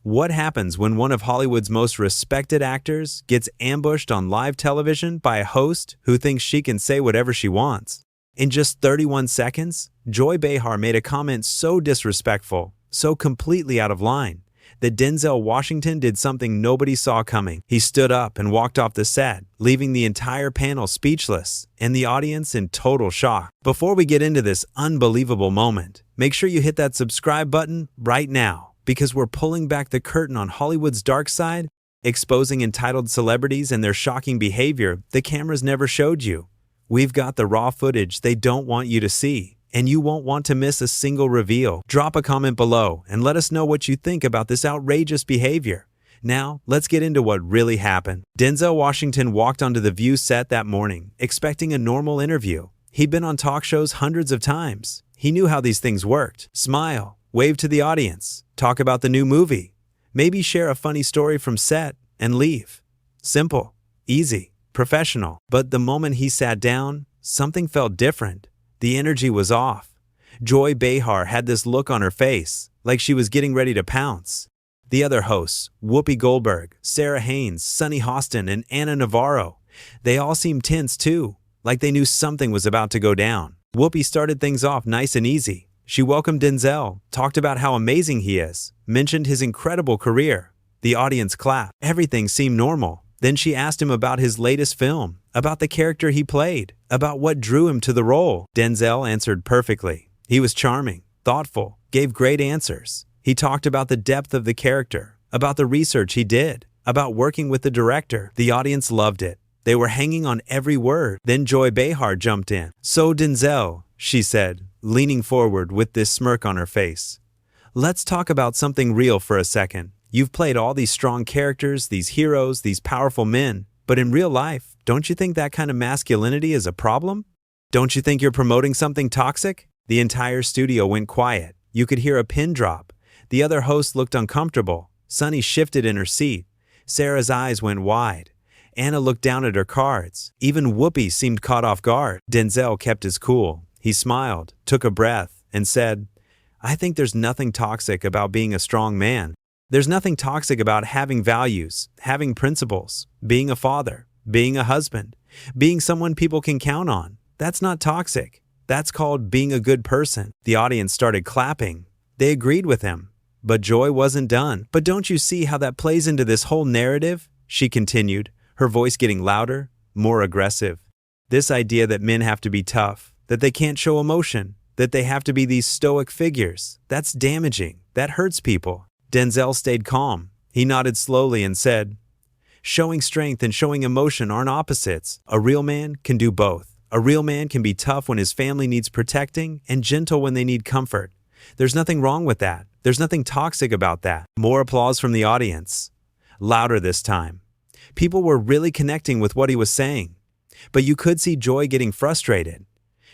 What happens when one of Hollywood's most respected actors gets ambushed on live television by a host who thinks she can say whatever she wants? In just 31 seconds, Joy Behar made a comment so disrespectful, so completely out of line, that Denzel Washington did something nobody saw coming. He stood up and walked off the set, leaving the entire panel speechless and the audience in total shock. Before we get into this unbelievable moment, make sure you hit that subscribe button right now, because we're pulling back the curtain on Hollywood's dark side, exposing entitled celebrities and their shocking behavior the cameras never showed you. We've got the raw footage they don't want you to see, and you won't want to miss a single reveal. Drop a comment below and let us know what you think about this outrageous behavior. Now, let's get into what really happened. Denzel Washington walked onto the View set that morning, expecting a normal interview. He'd been on talk shows hundreds of times. He knew how these things worked. Smile, wave to the audience, talk about the new movie, maybe share a funny story from set, and leave. Simple, easy, professional. But the moment he sat down, something felt different. The energy was off. Joy Behar had this look on her face, like she was getting ready to pounce. The other hosts, Whoopi Goldberg, Sarah Haynes, Sunny Hostin, and Anna Navarro, they all seemed tense too, like they knew something was about to go down. Whoopi started things off nice and easy. She welcomed Denzel, talked about how amazing he is, mentioned his incredible career. The audience clapped. Everything seemed normal. Then she asked him about his latest film, about the character he played, about what drew him to the role. Denzel answered perfectly. He was charming, thoughtful, gave great answers. He talked about the depth of the character, about the research he did, about working with the director. The audience loved it. They were hanging on every word. Then Joy Behar jumped in. "So Denzel," she said, leaning forward with this smirk on her face, "let's talk about something real for a second. You've played all these strong characters, these heroes, these powerful men, but in real life, don't you think that kind of masculinity is a problem? Don't you think you're promoting something toxic?" The entire studio went quiet. You could hear a pin drop. The other host looked uncomfortable. Sunny shifted in her seat. Sarah's eyes went wide. Anna looked down at her cards. Even Whoopi seemed caught off guard. Denzel kept his cool. He smiled, took a breath, and said, "I think there's nothing toxic about being a strong man. There's nothing toxic about having values, having principles, being a father, being a husband, being someone people can count on. That's not toxic. That's called being a good person." The audience started clapping. They agreed with him. But Joy wasn't done. "But don't you see how that plays into this whole narrative?" she continued, her voice getting louder, more aggressive. "This idea that men have to be tough, that they can't show emotion, that they have to be these stoic figures. That's damaging. That hurts people." Denzel stayed calm. He nodded slowly and said, "Showing strength and showing emotion aren't opposites. A real man can do both. A real man can be tough when his family needs protecting and gentle when they need comfort. There's nothing wrong with that. There's nothing toxic about that." More applause from the audience. Louder this time. People were really connecting with what he was saying. But you could see Joy getting frustrated.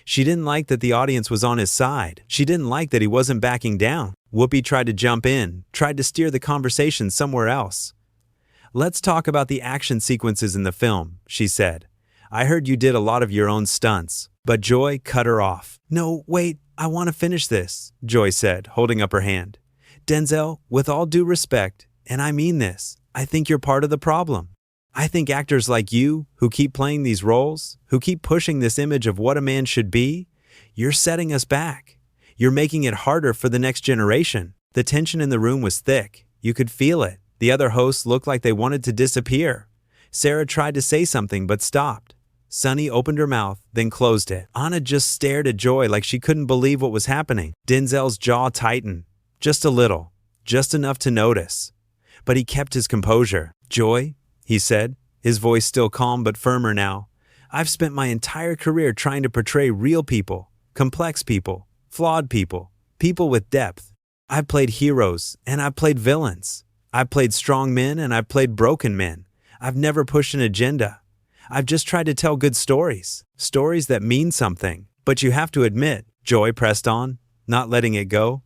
She didn't like that the audience was on his side. She didn't like that he wasn't backing down. Whoopi tried to jump in, tried to steer the conversation somewhere else. "Let's talk about the action sequences in the film," she said. "I heard you did a lot of your own stunts." But Joy cut her off. "No, wait, I want to finish this," Joy said, holding up her hand. "Denzel, with all due respect, and I mean this, I think you're part of the problem. I think actors like you, who keep playing these roles, who keep pushing this image of what a man should be, you're setting us back. You're making it harder for the next generation." The tension in the room was thick. You could feel it. The other hosts looked like they wanted to disappear. Sarah tried to say something but stopped. Sunny opened her mouth, then closed it. Anna just stared at Joy like she couldn't believe what was happening. Denzel's jaw tightened. Just a little. Just enough to notice. But he kept his composure. "Joy," he said, his voice still calm but firmer now, "I've spent my entire career trying to portray real people, complex people, flawed people, people with depth. I've played heroes and I've played villains. I've played strong men and I've played broken men. I've never pushed an agenda. I've just tried to tell good stories, stories that mean something. But you have to admit," Joy pressed on, not letting it go,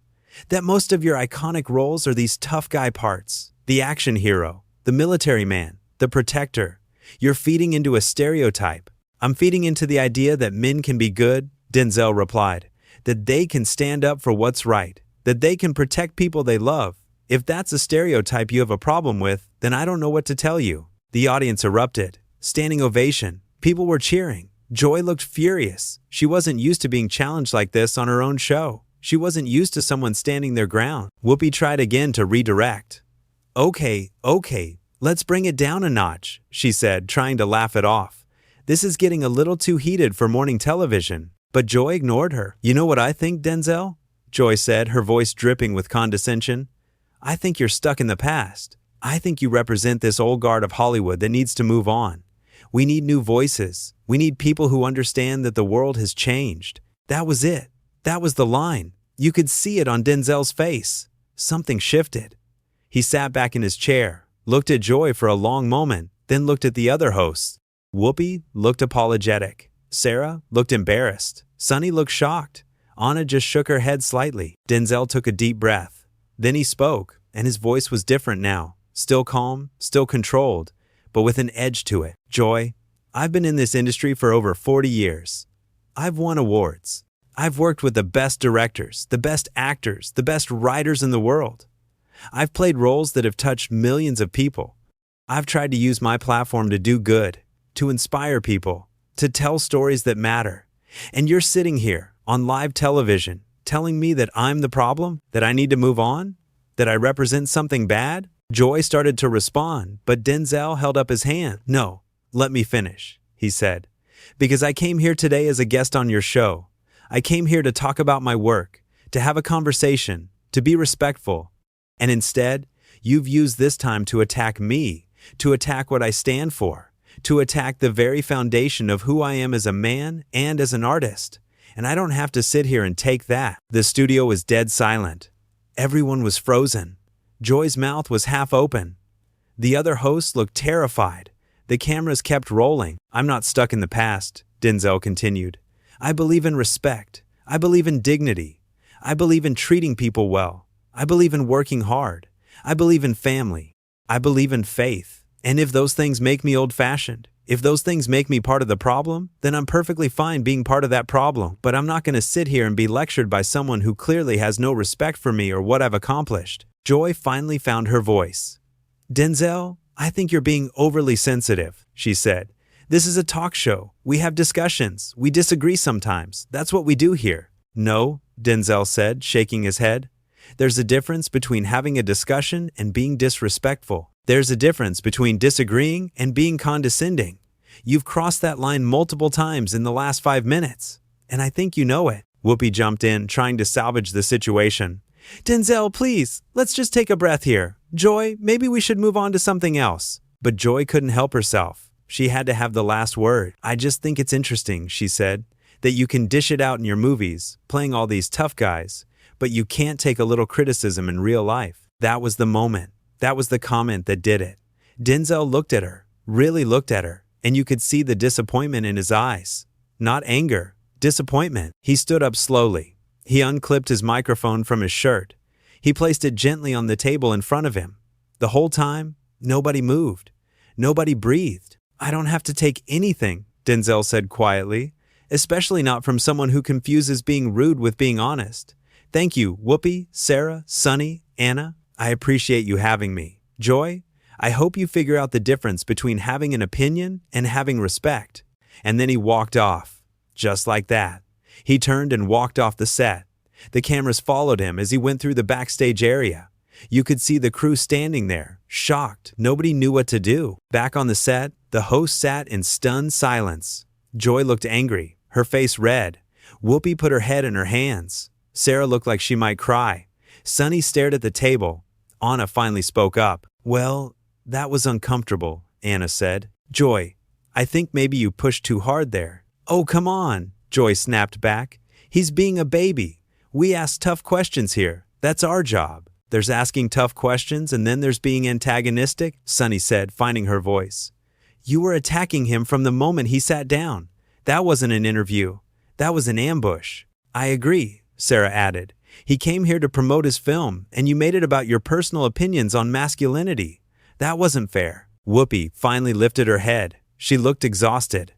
"that most of your iconic roles are these tough guy parts. The action hero, the military man, the protector. You're feeding into a stereotype." "I'm feeding into the idea that men can be good," Denzel replied, "that they can stand up for what's right, that they can protect people they love. If that's a stereotype you have a problem with, then I don't know what to tell you." The audience erupted. Standing ovation. People were cheering. Joy looked furious. She wasn't used to being challenged like this on her own show. She wasn't used to someone standing their ground. Whoopi tried again to redirect. Okay, let's bring it down a notch," she said, trying to laugh it off. "This is getting a little too heated for morning television." But Joy ignored her. "You know what I think, Denzel?" Joy said, her voice dripping with condescension. "I think you're stuck in the past. I think you represent this old guard of Hollywood that needs to move on. We need new voices. We need people who understand that the world has changed." That was it. That was the line. You could see it on Denzel's face. Something shifted. He sat back in his chair, looked at Joy for a long moment, then looked at the other hosts. Whoopi looked apologetic. Sarah looked embarrassed. Sunny looked shocked. Anna just shook her head slightly. Denzel took a deep breath. Then he spoke, and his voice was different now. Still calm, still controlled, but with an edge to it. "Joy, I've been in this industry for over 40 years. I've won awards. I've worked with the best directors, the best actors, the best writers in the world. I've played roles that have touched millions of people. I've tried to use my platform to do good, to inspire people, to tell stories that matter. And you're sitting here on live television telling me that I'm the problem, that I need to move on, that I represent something bad?" Joy started to respond, but Denzel held up his hand. "No, let me finish," he said. "Because I came here today as a guest on your show. I came here to talk about my work, to have a conversation, to be respectful. And instead, you've used this time to attack me, to attack what I stand for, to attack the very foundation of who I am as a man and as an artist. And I don't have to sit here and take that." The studio was dead silent. Everyone was frozen. Joy's mouth was half open. The other hosts looked terrified. The cameras kept rolling. "I'm not stuck in the past," Denzel continued. "I believe in respect. I believe in dignity. I believe in treating people well. I believe in working hard. I believe in family. I believe in faith. And if those things make me old-fashioned, if those things make me part of the problem, then I'm perfectly fine being part of that problem. But I'm not going to sit here and be lectured by someone who clearly has no respect for me or what I've accomplished." Joy finally found her voice. "Denzel, I think you're being overly sensitive," she said. "This is a talk show. We have discussions. We disagree sometimes. That's what we do here." "No," Denzel said, shaking his head. "There's a difference between having a discussion and being disrespectful. There's a difference between disagreeing and being condescending. You've crossed that line multiple times in the last 5 minutes, and I think you know it." Whoopi jumped in, trying to salvage the situation. "Denzel, please, let's just take a breath here. Joy, maybe we should move on to something else." But Joy couldn't help herself. She had to have the last word. "I just think it's interesting," she said, "that you can dish it out in your movies, playing all these tough guys, but you can't take a little criticism in real life." That was the moment. That was the comment that did it. Denzel looked at her, really looked at her, and you could see the disappointment in his eyes. Not anger, disappointment. He stood up slowly. He unclipped his microphone from his shirt. He placed it gently on the table in front of him. The whole time, nobody moved. Nobody breathed. "I don't have to take anything," Denzel said quietly, "especially not from someone who confuses being rude with being honest. Thank you, Whoopi, Sarah, Sunny, Anna. I appreciate you having me. Joy, I hope you figure out the difference between having an opinion and having respect." And then he walked off. Just like that. He turned and walked off the set. The cameras followed him as he went through the backstage area. You could see the crew standing there, shocked. Nobody knew what to do. Back on the set, the host sat in stunned silence. Joy looked angry, her face red. Whoopi put her head in her hands. Sarah looked like she might cry. Sunny stared at the table. Anna finally spoke up. "Well, that was uncomfortable," Anna said. "Joy, I think maybe you pushed too hard there." "Oh, come on," Joy snapped back. "He's being a baby. We ask tough questions here. That's our job." "There's asking tough questions and then there's being antagonistic," Sunny said, finding her voice. "You were attacking him from the moment he sat down. That wasn't an interview. That was an ambush." "I agree," Sarah added. "He came here to promote his film, and you made it about your personal opinions on masculinity. That wasn't fair." Whoopi finally lifted her head. She looked exhausted.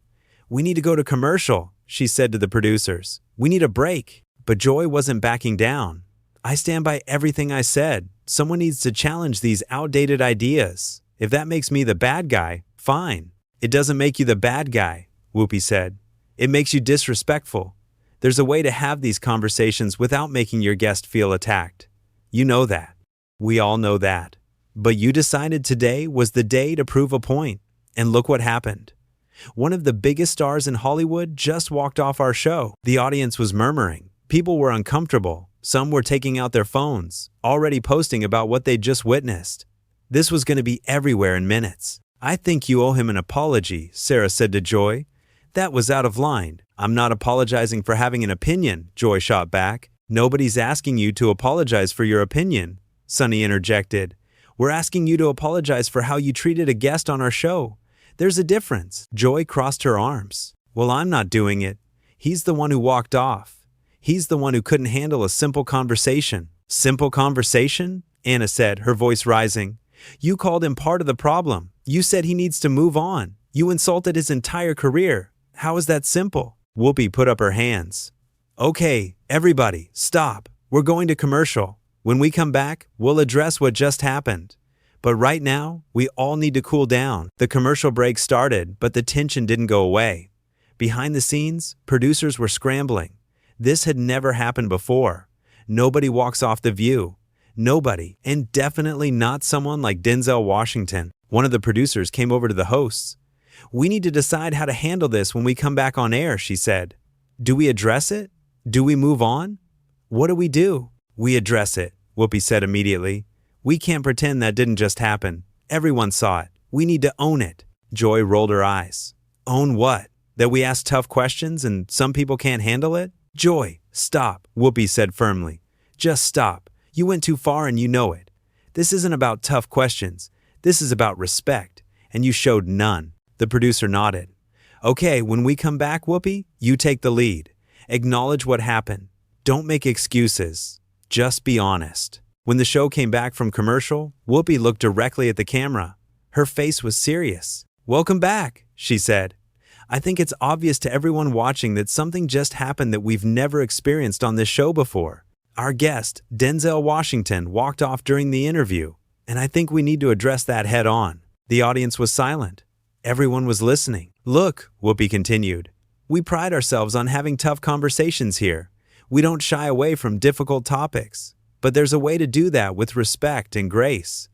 "We need to go to commercial," she said to the producers. "We need a break." But Joy wasn't backing down. "I stand by everything I said," Someone needs to challenge these outdated ideas. If that makes me the bad guy, fine. It doesn't make you the bad guy, Whoopi said. It makes you disrespectful. There's a way to have these conversations without making your guest feel attacked. You know that. We all know that. But you decided today was the day to prove a point. And look what happened. One of the biggest stars in Hollywood just walked off our show. The audience was murmuring. People were uncomfortable. Some were taking out their phones, already posting about what they'd just witnessed. This was going to be everywhere in minutes. I think you owe him an apology, Sarah said to Joy. That was out of line. I'm not apologizing for having an opinion, Joy shot back. Nobody's asking you to apologize for your opinion, Sunny interjected. We're asking you to apologize for how you treated a guest on our show. There's a difference. Joy crossed her arms. Well, I'm not doing it. He's the one who walked off. He's the one who couldn't handle a simple conversation. Simple conversation? Anna said, her voice rising. You called him part of the problem. You said he needs to move on. You insulted his entire career. How is that simple? Whoopi put up her hands. Okay, everybody, stop. We're going to commercial. When we come back, we'll address what just happened. But right now, we all need to cool down. The commercial break started, but the tension didn't go away. Behind the scenes, producers were scrambling. This had never happened before. Nobody walks off the view. Nobody, and definitely not someone like Denzel Washington. One of the producers came over to the hosts. We need to decide how to handle this when we come back on air, she said. Do we address it? Do we move on? What do we do? We address it, Whoopi said immediately. We can't pretend that didn't just happen. Everyone saw it. We need to own it. Joy rolled her eyes. Own what? That we ask tough questions and some people can't handle it? Joy, stop, Whoopi said firmly. Just stop. You went too far and you know it. This isn't about tough questions. This is about respect, and you showed none. The producer nodded. Okay, when we come back, Whoopi, you take the lead. Acknowledge what happened. Don't make excuses. Just be honest. When the show came back from commercial, Whoopi looked directly at the camera. Her face was serious. Welcome back, she said. I think it's obvious to everyone watching that something just happened that we've never experienced on this show before. Our guest, Denzel Washington, walked off during the interview, and I think we need to address that head on. The audience was silent. Everyone was listening. Look, Whoopi continued, we pride ourselves on having tough conversations here. We don't shy away from difficult topics, but there's a way to do that with respect and grace.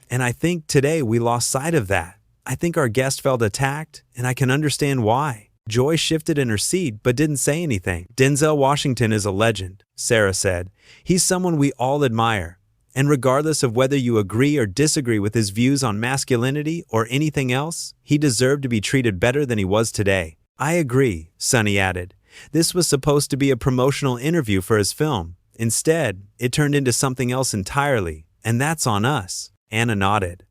And I think today we lost sight of that. I think our guest felt attacked, and I can understand why. Joy shifted in her seat but didn't say anything. Denzel Washington is a legend, Sarah said. He's someone we all admire. And regardless of whether you agree or disagree with his views on masculinity or anything else, he deserved to be treated better than he was today. I agree, Sunny added. This was supposed to be a promotional interview for his film. Instead, it turned into something else entirely, and that's on us. Anna nodded.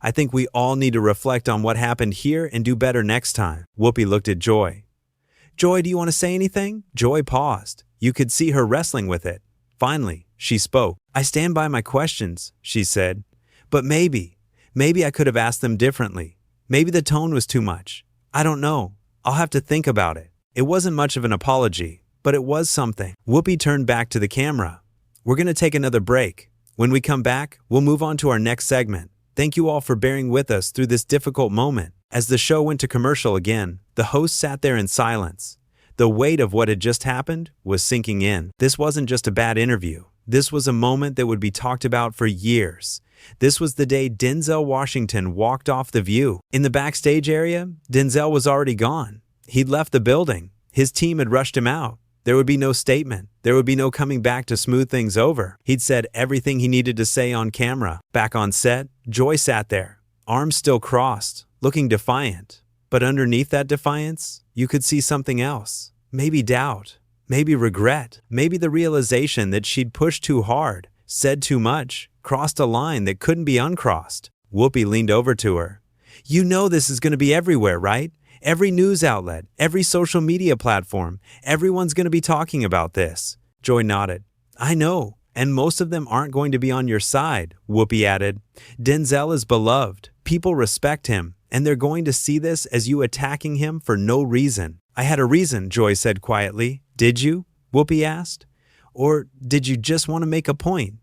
I think we all need to reflect on what happened here and do better next time. Whoopi looked at Joy. Joy, do you want to say anything? Joy paused. You could see her wrestling with it. Finally, she spoke. I stand by my questions, she said. But maybe I could have asked them differently. Maybe the tone was too much. I don't know. I'll have to think about it. It wasn't much of an apology, but it was something. Whoopi turned back to the camera. We're going to take another break. When we come back, we'll move on to our next segment. Thank you all for bearing with us through this difficult moment. As the show went to commercial again, the host sat there in silence. The weight of what had just happened was sinking in. This wasn't just a bad interview. This was a moment that would be talked about for years. This was the day Denzel Washington walked off the view. In the backstage area, Denzel was already gone. He'd left the building. His team had rushed him out. There would be no statement. There would be no coming back to smooth things over. He'd said everything he needed to say on camera. Back on set, Joy sat there, arms still crossed, looking defiant. But underneath that defiance, you could see something else. Maybe doubt. Maybe regret. Maybe the realization that she'd pushed too hard, said too much, crossed a line that couldn't be uncrossed. Whoopi leaned over to her. You know this is going to be everywhere, right? Every news outlet, every social media platform, everyone's going to be talking about this. Joy nodded. I know, and most of them aren't going to be on your side, Whoopi added. Denzel is beloved. People respect him, and they're going to see this as you attacking him for no reason. I had a reason, Joy said quietly. Did you? Whoopi asked. Or did you just want to make a point?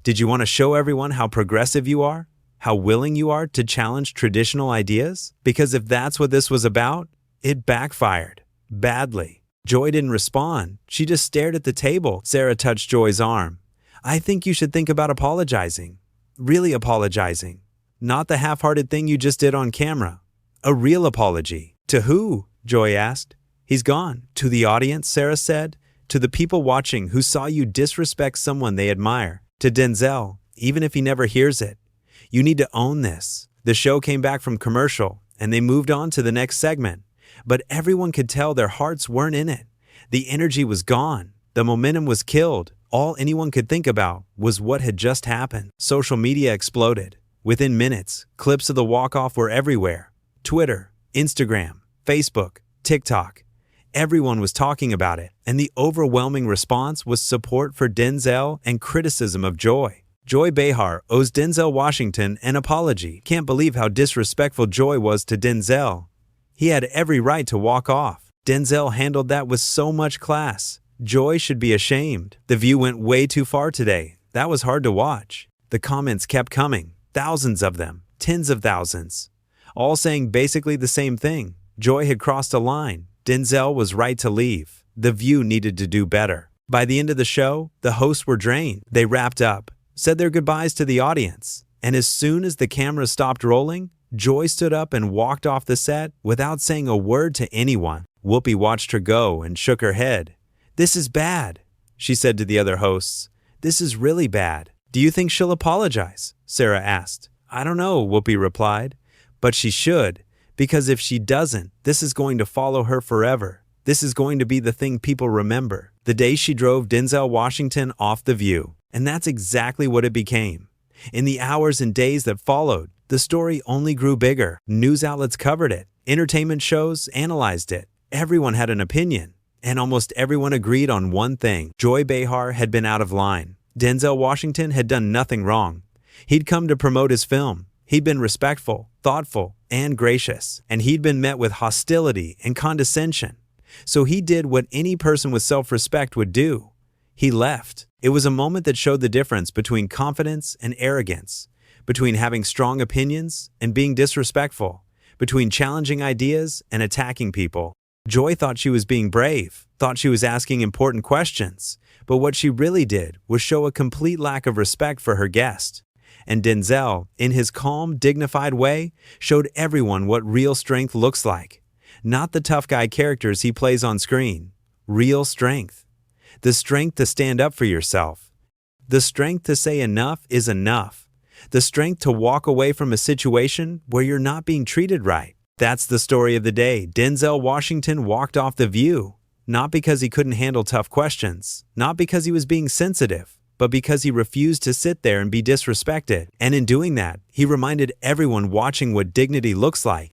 Did you want to show everyone how progressive you are? How willing you are to challenge traditional ideas? Because if that's what this was about, it backfired. Badly. Joy didn't respond. She just stared at the table. Sarah touched Joy's arm. I think you should think about apologizing. Really apologizing. Not the half-hearted thing you just did on camera. A real apology. To who? Joy asked. He's gone. To the audience, Sarah said. To the people watching who saw you disrespect someone they admire. To Denzel, even if he never hears it. You need to own this. The show came back from commercial, and they moved on to the next segment. But everyone could tell their hearts weren't in it. The energy was gone. The momentum was killed. All anyone could think about was what had just happened. Social media exploded. Within minutes, clips of the walk-off were everywhere. Twitter, Instagram, Facebook, TikTok. Everyone was talking about it, and the overwhelming response was support for Denzel and criticism of Joy. Joy Behar owes Denzel Washington an apology. Can't believe how disrespectful Joy was to Denzel. He had every right to walk off. Denzel handled that with so much class. Joy should be ashamed. The View went way too far today. That was hard to watch. The comments kept coming. Thousands of them. Tens of thousands. All saying basically the same thing. Joy had crossed a line. Denzel was right to leave. The View needed to do better. By the end of the show, the hosts were drained. They wrapped up, said their goodbyes to the audience. And as soon as the camera stopped rolling, Joy stood up and walked off the set without saying a word to anyone. Whoopi watched her go and shook her head. This is bad, she said to the other hosts. This is really bad. Do you think she'll apologize? Sarah asked. I don't know, Whoopi replied. But she should, because if she doesn't, this is going to follow her forever. This is going to be the thing people remember. The day she drove Denzel Washington off The View. And that's exactly what it became. In the hours and days that followed, the story only grew bigger. News outlets covered it. Entertainment shows analyzed it. Everyone had an opinion. And almost everyone agreed on one thing. Joy Behar had been out of line. Denzel Washington had done nothing wrong. He'd come to promote his film. He'd been respectful, thoughtful, and gracious. And he'd been met with hostility and condescension. So he did what any person with self-respect would do. He left. It was a moment that showed the difference between confidence and arrogance, between having strong opinions and being disrespectful, between challenging ideas and attacking people. Joy thought she was being brave, thought she was asking important questions, but what she really did was show a complete lack of respect for her guest. And Denzel, in his calm, dignified way, showed everyone what real strength looks like. Not the tough guy characters he plays on screen. Real strength. The strength to stand up for yourself. The strength to say enough is enough. The strength to walk away from a situation where you're not being treated right. That's the story of the day. Denzel Washington walked off The View, not because he couldn't handle tough questions, not because he was being sensitive, but because he refused to sit there and be disrespected. And in doing that, he reminded everyone watching what dignity looks like.